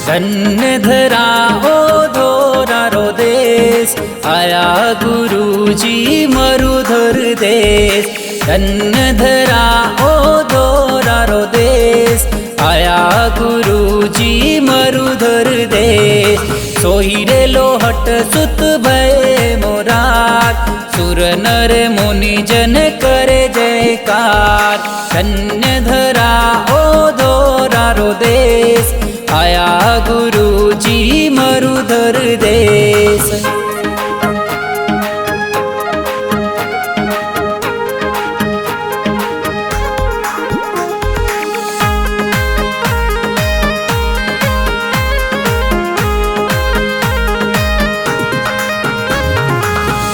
धन्य धरा ओ धोरारो देश, आया गुरुजी मरुधर देश। धन्य धरा ओ धोरारो देश, आया गुरुजी मरुधर देश। सोहिरे लोहट सुत भय मोरार, सुर नर मुनि जन करे जयकार। धन्य धरा ओ धोरारो देश, आया गुरुजी मरुधर देश।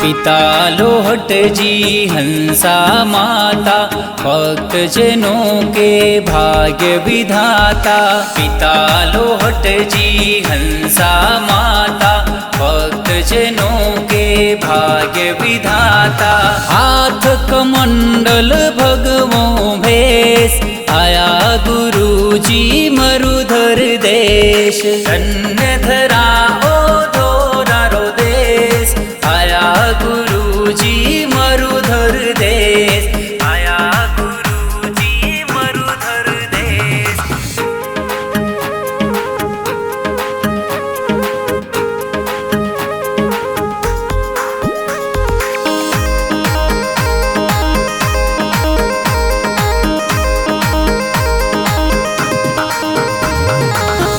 पिता लोहट जी हंसा माता, भक्त जनों के भाग्य विधाता। पिता लोहट जी हंसा माता, भक्त जनों के भाग्य विधाता। हाथ कमंडल भगवो भेष, आया गुरुजी मरुधर देश। धन्य धरा ओ धोरारो देश, आया गुरुजी मरुधर देश। आया गुरुजी मरुधर देश।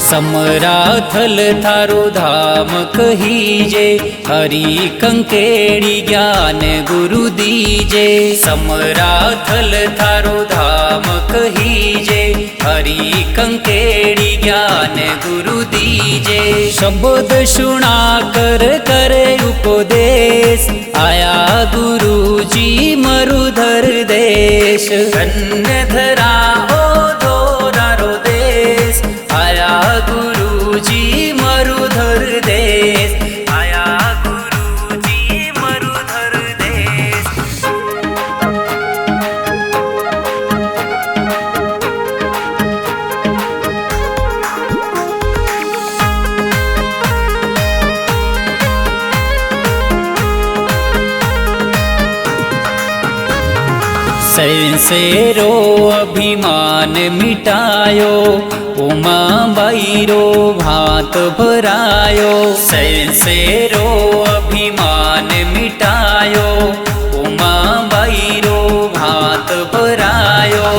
समराथल थारो धाम कहीजे, हरि कंकेड़ी ज्ञान गुरु दीजे। समराथल थारो धाम कहीजे, हरि कंकेड़ी ज्ञान गुरु दीजे। शब्द सुना कर करे उपदेश, आया गुरुजी मरुधर देश। धन्य धरा ओ धोरारो देश, आया गुरुजी मरुधर देश। आया गुरुजी मरुधर देश। सैंसेरो अभिमान मिटायो, उमा बाईरो भात भरायो। सैंसेरो अभिमान मिटायो, उमा बाईरो भात भरायो।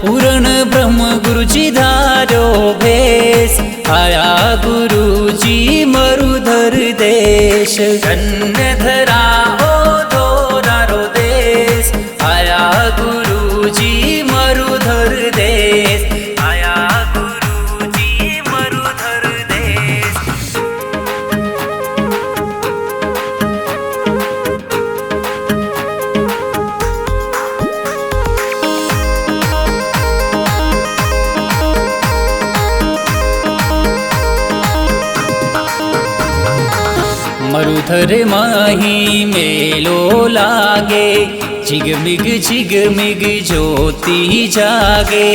पूर्ण ब्रह्म गुरुजी धारो भेष, आया गुरुजी मरुधर देश। धन्य धरा ओ धोरारो देश, आया गुरुजी मरुधर देश। आया गुरुजी मरुधर देश। मरुधर माही मेलो लागे, झिगमिग झिगमिग ज्योति जागे।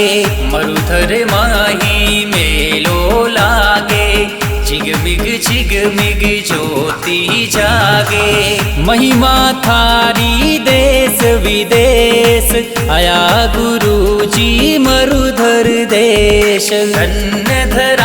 मरुधर माही मेलो लागे, झिगमिग झिगमिग ज्योति जागे। महिमा थारी देश विदेश, आया गुरुजी मरुधर देश। धन्य धरा